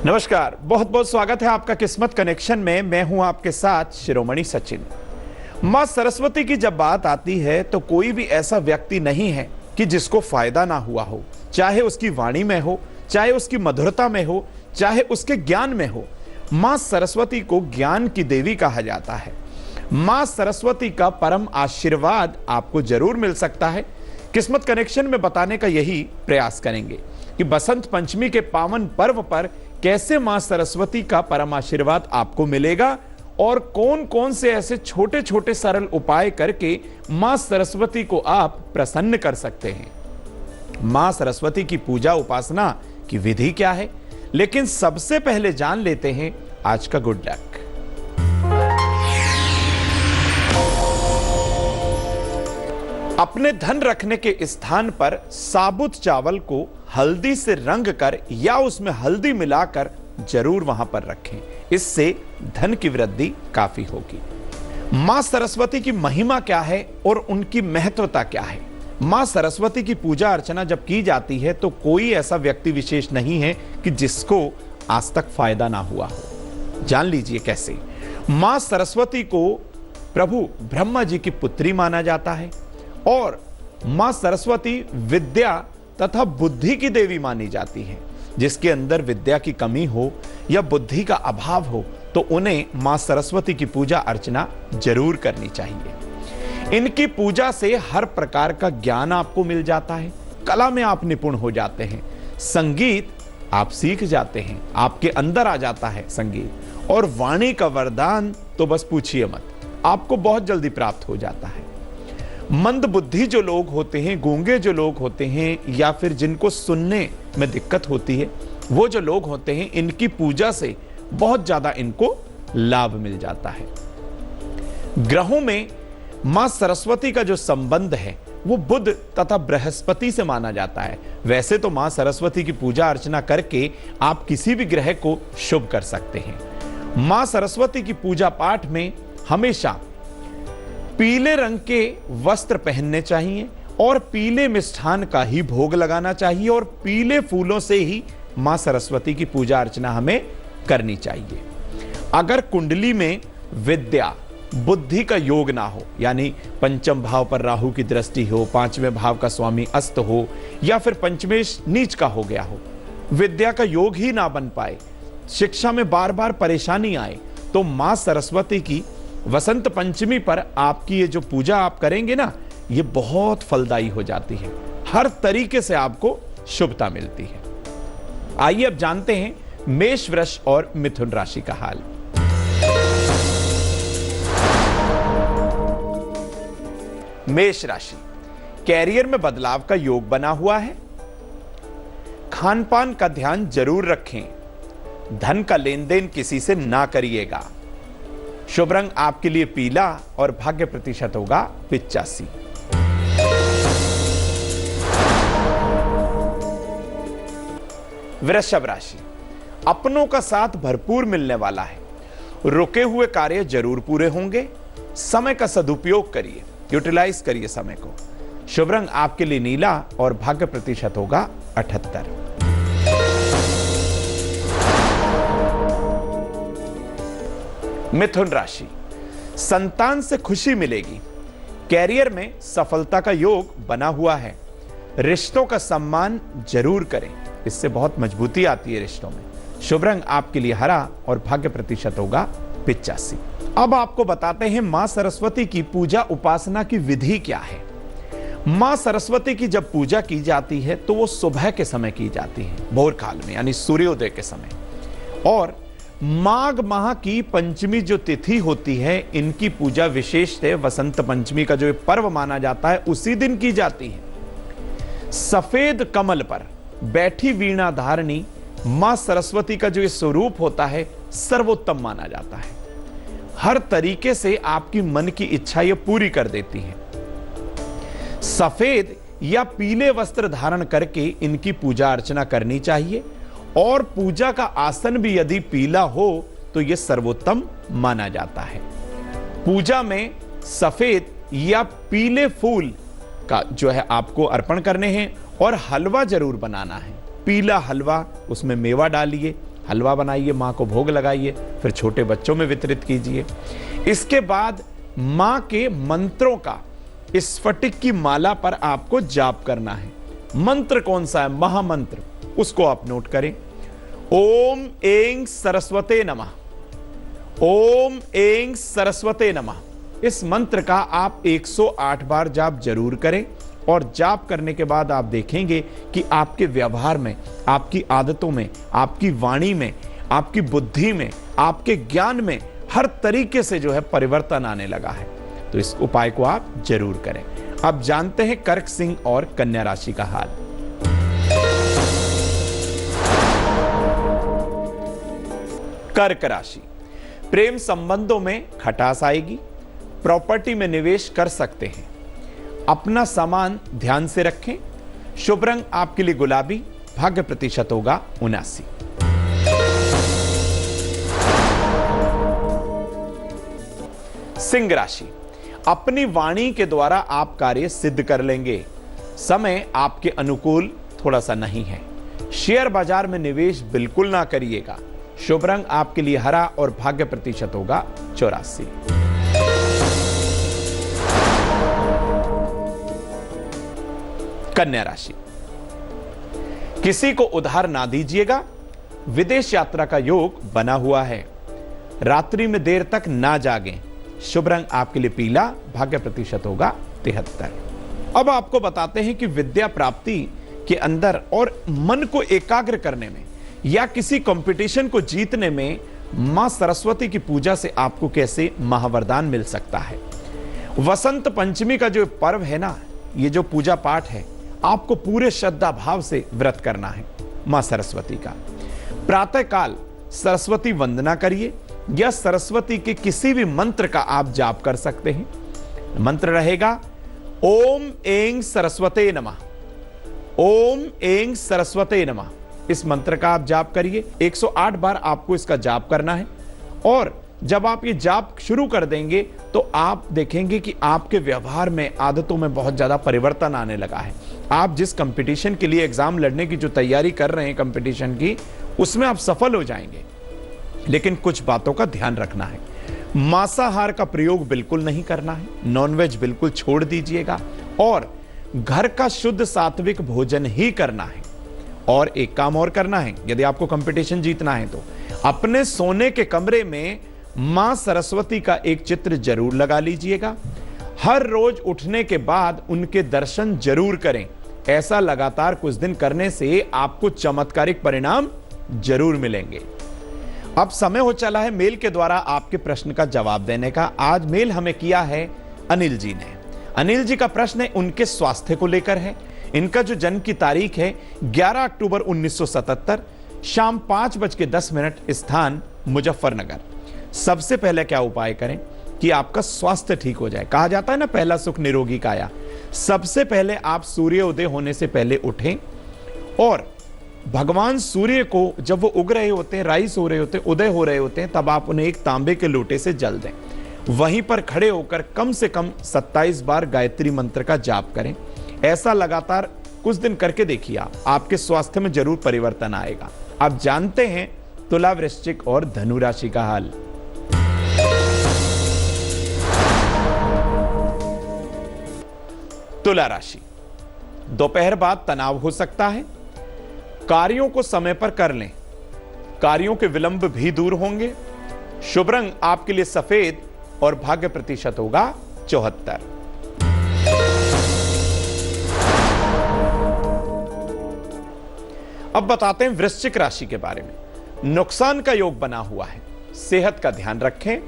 नमस्कार, बहुत बहुत स्वागत है आपका किस्मत कनेक्शन में। मैं हूं आपके साथ शिरोमणि सचिन। मां सरस्वती की जब बात आती है तो कोई भी ऐसा व्यक्ति नहीं है कि जिसको फायदा ना हुआ हो, चाहे उसकी वाणी में हो, चाहे उसकी मधुरता में हो, चाहे उसके ज्ञान में हो। मां सरस्वती को ज्ञान की देवी कहा जाता है। मां सरस्वती का परम आशीर्वाद आपको जरूर मिल सकता है। किस्मत कनेक्शन में बताने का यही प्रयास करेंगे कि बसंत पंचमी के पावन पर्व पर कैसे मां सरस्वती का परम आशीर्वाद आपको मिलेगा और कौन कौन से ऐसे छोटे छोटे सरल उपाय करके मां सरस्वती को आप प्रसन्न कर सकते हैं। मां सरस्वती की पूजा उपासना की विधि क्या है, लेकिन सबसे पहले जान लेते हैं आज का गुड लक। अपने धन रखने के स्थान पर साबुत चावल को हल्दी से रंग कर या उसमें हल्दी मिलाकर जरूर वहां पर रखें। इससे धन की वृद्धि काफी होगी। मां सरस्वती की महिमा क्या है और उनकी महत्वता क्या है। मां सरस्वती की पूजा अर्चना जब की जाती है तो कोई ऐसा व्यक्ति विशेष नहीं है कि जिसको आज तक फायदा ना हुआ हो। जान लीजिए कैसे। मां सरस्वती को प्रभु ब्रह्मा जी की पुत्री माना जाता है और मां सरस्वती विद्या तथा बुद्धि की देवी मानी जाती है। जिसके अंदर विद्या की कमी हो या बुद्धि का अभाव हो तो उन्हें मां सरस्वती की पूजा अर्चना जरूर करनी चाहिए। इनकी पूजा से हर प्रकार का ज्ञान आपको मिल जाता है। कला में आप निपुण हो जाते हैं, संगीत आप सीख जाते हैं, आपके अंदर आ जाता है संगीत। और वाणी का वरदान तो बस पूछिए मत, आपको बहुत जल्दी प्राप्त हो जाता है। मंद बुद्धि जो लोग होते हैं, गूंगे जो लोग होते हैं, या फिर जिनको सुनने में दिक्कत होती है, वो जो लोग होते हैं, इनकी पूजा से बहुत ज्यादा इनको लाभ मिल जाता है। ग्रहों में मां सरस्वती का जो संबंध है वो बुध तथा बृहस्पति से माना जाता है। वैसे तो मां सरस्वती की पूजा अर्चना करके आप किसी भी ग्रह को शुभ कर सकते हैं। मां सरस्वती की पूजा पाठ में हमेशा पीले रंग के वस्त्र पहनने चाहिए और पीले मिष्ठान का ही भोग लगाना चाहिए और पीले फूलों से ही मां सरस्वती की पूजा अर्चना हमें करनी चाहिए। अगर कुंडली में विद्या बुद्धि का योग ना हो, यानी पंचम भाव पर राहु की दृष्टि हो, पांचवें भाव का स्वामी अस्त हो, या फिर पंचमेश नीच का हो गया हो, विद्या का योग ही ना बन पाए, शिक्षा में बार बार परेशानी आए, तो मां सरस्वती की वसंत पंचमी पर आपकी ये जो पूजा आप करेंगे ना, ये बहुत फलदायी हो जाती है। हर तरीके से आपको शुभता मिलती है। आइए अब जानते हैं मेष, वृष और मिथुन राशि का हाल। मेष राशि, कैरियर में बदलाव का योग बना हुआ है। खान पान का ध्यान जरूर रखें। धन का लेन देन किसी से ना करिएगा। शुभ रंग आपके लिए पीला और भाग्य प्रतिशत होगा 85। वृषभ राशि, अपनों का साथ भरपूर मिलने वाला है। रुके हुए कार्य जरूर पूरे होंगे। समय का सदुपयोग करिए, यूटिलाइज करिए समय को। शुभ रंग आपके लिए नीला और भाग्य प्रतिशत होगा 78। मिथुन राशि, संतान से खुशी मिलेगी। कैरियर में सफलता का योग बना हुआ है। रिश्तों का सम्मान जरूर करें, इससे बहुत मजबूती आती है रिश्तों में। शुभ रंग आपके लिए हरा और भाग्य प्रतिशत होगा 85। अब आपको बताते हैं मां सरस्वती की पूजा उपासना की विधि क्या है। मां सरस्वती की जब पूजा की जाती है तो वो सुबह के समय की जाती है, भोर काल में, यानी सूर्योदय के समय। और माघ माह की पंचमी जो तिथि होती है, इनकी पूजा विशेष है। वसंत पंचमी का जो पर्व माना जाता है उसी दिन की जाती है। सफेद कमल पर बैठी वीणा धारणी मां सरस्वती का जो स्वरूप होता है सर्वोत्तम माना जाता है। हर तरीके से आपकी मन की इच्छा ये पूरी कर देती है। सफेद या पीले वस्त्र धारण करके इनकी पूजा अर्चना करनी चाहिए और पूजा का आसन भी यदि पीला हो तो यह सर्वोत्तम माना जाता है। पूजा में सफेद या पीले फूल का जो है आपको अर्पण करने हैं और हलवा जरूर बनाना है। पीला हलवा, उसमें मेवा डालिए, हलवा बनाइए, माँ को भोग लगाइए, फिर छोटे बच्चों में वितरित कीजिए। इसके बाद माँ के मंत्रों का स्फटिक की माला पर आपको जाप करना है। मंत्र कौन सा है? महामंत्र, उसको आप नोट करें। ओम ऐं सरस्वते नमः, ओम ऐं सरस्वते नमः। इस मंत्र का आप 108 बार जाप जरूर करें और जाप करने के बाद आप देखेंगे कि आपके व्यवहार में, आपकी आदतों में, आपकी वाणी में, आपकी बुद्धि में, आपके ज्ञान में हर तरीके से जो है परिवर्तन आने लगा है। तो इस उपाय को आप जरूर करें। अब जानते हैं कर्क, सिंह और कन्या राशि का हाल। कर्क राशि, प्रेम संबंधों में खटास आएगी, प्रॉपर्टी में निवेश कर सकते हैं, अपना सामान ध्यान से रखें। शुभ रंग आपके लिए गुलाबी, भाग्य प्रतिशत होगा 79। सिंह राशि, अपनी वाणी के द्वारा आप कार्य सिद्ध कर लेंगे। समय आपके अनुकूल थोड़ा सा नहीं है। शेयर बाजार में निवेश बिल्कुल ना करिएगा। शुभ रंग आपके लिए हरा और भाग्य प्रतिशत होगा 84। कन्या राशि, किसी को उधार ना दीजिएगा। विदेश यात्रा का योग बना हुआ है। रात्रि में देर तक ना जागें। शुभ रंग आपके लिए पीला, भाग्य प्रतिशत होगा 73। अब आपको बताते हैं कि विद्या प्राप्ति के अंदर और मन को एकाग्र करने में या किसी कंपटीशन को जीतने में मां सरस्वती की पूजा से आपको कैसे महावरदान मिल सकता है। वसंत पंचमी का जो पर्व है ना, ये जो पूजा पाठ है, आपको पूरे श्रद्धा भाव से व्रत करना है मां सरस्वती का। प्रातः काल सरस्वती वंदना करिए या सरस्वती के किसी भी मंत्र का आप जाप कर सकते हैं। मंत्र रहेगा ओम ऐं सरस्वते नमः, ओम ऐं सरस्वते नमः। इस मंत्र का आप जाप करिए। 108 बार आपको इसका जाप करना है और जब आप ये जाप शुरू कर देंगे तो आप देखेंगे कि आपके व्यवहार में, आदतों में बहुत ज्यादा परिवर्तन आने लगा है। आप जिस कंपटीशन के लिए एग्जाम लड़ने की जो तैयारी कर रहे हैं कंपटीशन की, उसमें आप सफल हो जाएंगे। लेकिन कुछ बातों का ध्यान रखना है। मांसाहार का प्रयोग बिल्कुल नहीं करना है। नॉनवेज बिल्कुल छोड़ दीजिएगा और घर का शुद्ध सात्विक भोजन ही करना है। और एक काम और करना है, यदि आपको कंपटीशन जीतना है तो अपने सोने के कमरे में मां सरस्वती का एक चित्र जरूर लगा लीजिएगा। हर रोज उठने के बाद उनके दर्शन जरूर करें। ऐसा लगातार कुछ दिन करने से आपको चमत्कारिक परिणाम जरूर मिलेंगे। अब समय हो चला है मेल के द्वारा आपके प्रश्न का जवाब देने का। आज मेल हमें किया है अनिल जी ने। अनिल जी का प्रश्न है उनके स्वास्थ्य को लेकर है। इनका जो जन्म की तारीख है 11 अक्टूबर 1977, शाम 5:10, स्थान मुजफ्फरनगर। सबसे पहले क्या उपाय करें कि आपका स्वास्थ्य ठीक हो जाए। कहा जाता है ना, पहला सुख निरोगी काया। सबसे पहले आप सूर्योदय होने से पहले उठें और भगवान सूर्य को जब वो उग रहे होते हैं, राइज हो रहे होते हैं, उदय हो रहे होते हैं, तब आप उन्हें एक तांबे के लोटे से जल दें। वहीं पर खड़े होकर कम से कम 27 बार गायत्री मंत्र का जाप करें। ऐसा लगातार कुछ दिन करके देखिए, आपके स्वास्थ्य में जरूर परिवर्तन आएगा। आप जानते हैं तुला, वृश्चिक और धनु राशि का हाल। तुला राशि, दोपहर बाद तनाव हो सकता है। कार्यों को समय पर कर लें। कार्यों के विलंब भी दूर होंगे। शुभ रंग आपके लिए सफेद और भाग्य प्रतिशत होगा 74। अब बताते हैं वृश्चिक राशि के बारे में। नुकसान का योग बना हुआ है। सेहत का ध्यान रखें।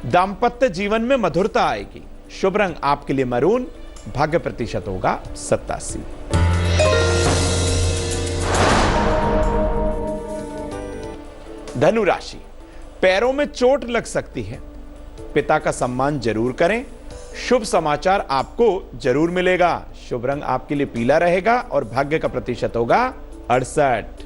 दांपत्य जीवन में मधुरता आएगी। शुभ रंग आपके लिए मरून, भाग्य प्रतिशत होगा 87। धनु राशि, पैरों में चोट लग सकती है। पिता का सम्मान जरूर करें। शुभ समाचार आपको जरूर मिलेगा। शुभ रंग आपके लिए पीला रहेगा और भाग्य का प्रतिशत होगा 68।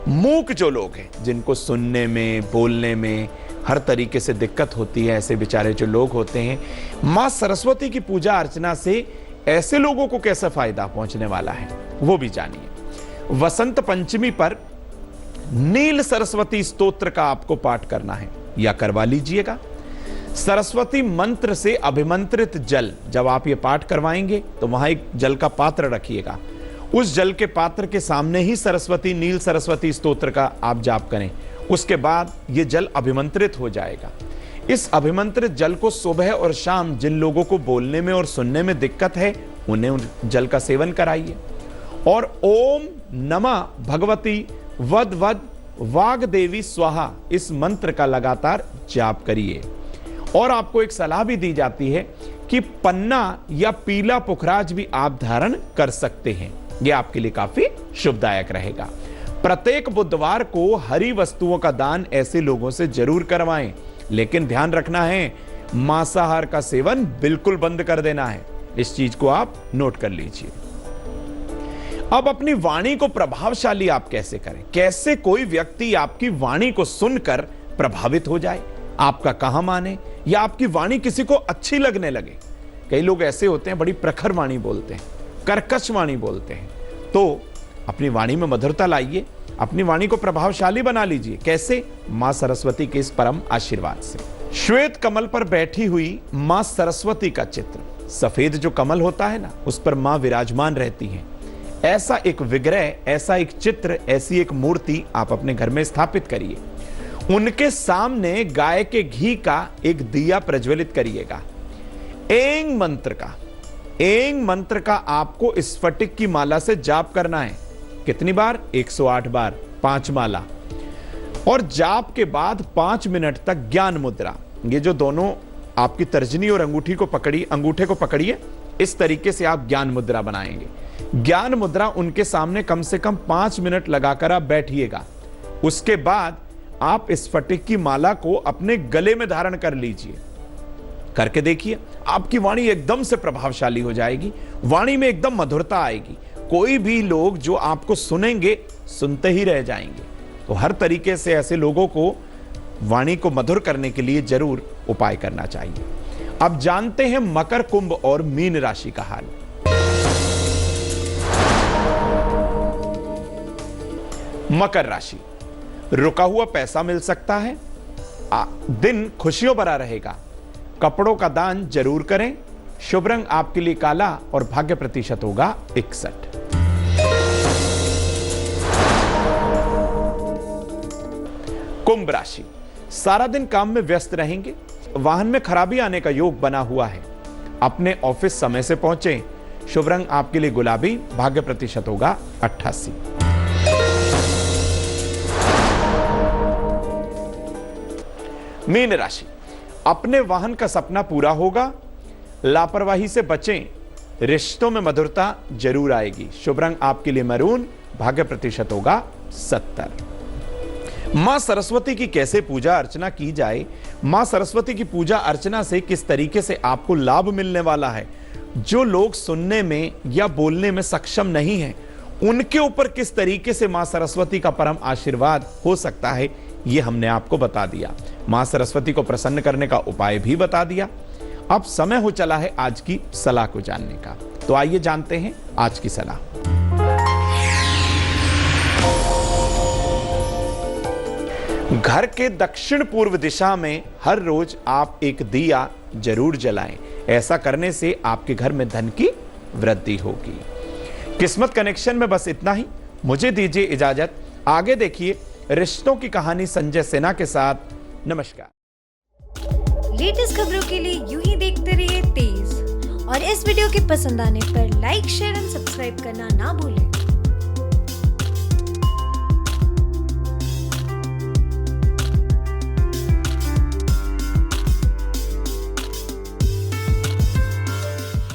मूक जो लोग हैं, जिनको सुनने में, बोलने में हर तरीके से दिक्कत होती है, ऐसे बेचारे जो लोग होते हैं, मां सरस्वती की पूजा अर्चना से ऐसे लोगों को कैसा फायदा पहुंचने वाला है वो भी जानिए। वसंत पंचमी पर नील सरस्वती स्तोत्र का आपको पाठ करना है या करवा लीजिएगा। सरस्वती मंत्र से अभिमंत्रित जल, जब आप ये पाठ करवाएंगे तो वहां एक जल का पात्र रखिएगा। उस जल के पात्र के सामने ही सरस्वती नील सरस्वती स्तोत्र का आप जाप करें। उसके बाद ये जल अभिमंत्रित हो जाएगा। इस अभिमंत्रित जल को सुबह और शाम जिन लोगों को बोलने में और सुनने में दिक्कत है उन्हें उन जल का सेवन कराइए। और ओम नमः भगवती वद वद वाग देवी स्वाहा इस मंत्र का लगातार जाप करिए। और आपको एक सलाह भी दी जाती है कि पन्ना या पीला पुखराज भी आप धारण कर सकते हैं। यह आपके लिए काफी शुभदायक रहेगा। प्रत्येक बुधवार को हरी वस्तुओं का दान ऐसे लोगों से जरूर करवाएं, लेकिन ध्यान रखना है मांसाहार का सेवन बिल्कुल बंद कर देना है। इस चीज को आप नोट कर लीजिए। अब अपनी वाणी को प्रभावशाली आप कैसे करें? कैसे कोई व्यक्ति आपकी वाणी को सुनकर प्रभावित हो जाए, आपका कहा माने या आपकी वाणी किसी को अच्छी लगने लगे। कई लोग ऐसे होते हैं, बड़ी प्रखर वाणी बोलते हैं, कर्कश वाणी बोलते हैं। तो अपनी वाणी में मधुरता लाइए, अपनी वाणी को प्रभावशाली बना लीजिए। कैसे? मां सरस्वती के इस परम आशीर्वाद से। श्वेत कमल पर बैठी हुई मां सरस्वती का चित्र, सफेद जो कमल होता है ना, उस पर मां विराजमान रहती हैं। ऐसा एक विग्रह, ऐसा एक चित्र, ऐसी एक मूर्ति आप अपने घर में स्थापित करिए। उनके सामने गाय के घी का एक दिया प्रज्वलित करिएगा। एंग मंत्र का आपको स्फटिक की माला से जाप करना है। कितनी बार? 108 बार, 5 माला। और जाप के बाद 5 मिनट तक ज्ञान मुद्रा, ये जो दोनों आपकी तर्जनी और अंगूठे को पकड़िए, इस तरीके से आप ज्ञान मुद्रा बनाएंगे। ज्ञान मुद्रा उनके सामने कम से कम 5 मिनट लगाकर आप बैठिएगा। उसके बाद आप स्फटिक की माला को अपने गले में धारण कर लीजिए। करके देखिए, आपकी वाणी एकदम से प्रभावशाली हो जाएगी। वाणी में एकदम मधुरता आएगी। कोई भी लोग जो आपको सुनेंगे, सुनते ही रह जाएंगे। तो हर तरीके से ऐसे लोगों को वाणी को मधुर करने के लिए जरूर उपाय करना चाहिए। अब जानते हैं मकर, कुंभ और मीन राशि का हाल। मकर राशि, रुका हुआ पैसा मिल सकता है। दिन खुशियों भरा रहेगा। कपड़ों का दान जरूर करें। शुभ रंग आपके लिए काला और भाग्य प्रतिशत होगा 61। कुंभ राशि, सारा दिन काम में व्यस्त रहेंगे। वाहन में खराबी आने का योग बना हुआ है। अपने ऑफिस समय से पहुंचे। शुभ रंग आपके लिए गुलाबी, भाग्य प्रतिशत होगा 88। मीन राशि, अपने वाहन का सपना पूरा होगा। लापरवाही से बचें। रिश्तों में मधुरता जरूर आएगी। शुभ रंग आपके लिए मैरून, भाग्य प्रतिशत होगा 70। मां सरस्वती की कैसे पूजा अर्चना की जाए? मां सरस्वती की पूजा अर्चना से किस तरीके से आपको लाभ मिलने वाला है? जो लोग सुनने में या बोलने में सक्षम नहीं हैं, उनके ऊपर किस तरीके से मां सरस्वती का परम आशीर्वाद हो सकता है, यह हमने आपको बता दिया। मां सरस्वती को प्रसन्न करने का उपाय भी बता दिया। अब समय हो चला है आज की सलाह को जानने का। तो आइए जानते हैं आज की सलाह। घर के दक्षिण पूर्व दिशा में हर रोज आप एक दिया जरूर जलाएं। ऐसा करने से आपके घर में धन की वृद्धि होगी। किस्मत कनेक्शन में बस इतना ही। मुझे दीजिए इजाजत। आगे देखिए रिश्तों की कहानी संजय सिन्हा के साथ। नमस्कार। लेटेस्ट खबरों के लिए यूं ही देखते रहिए तेज, और इस वीडियो के पसंद आने पर लाइक, शेयर एंड सब्सक्राइब करना ना भूलें।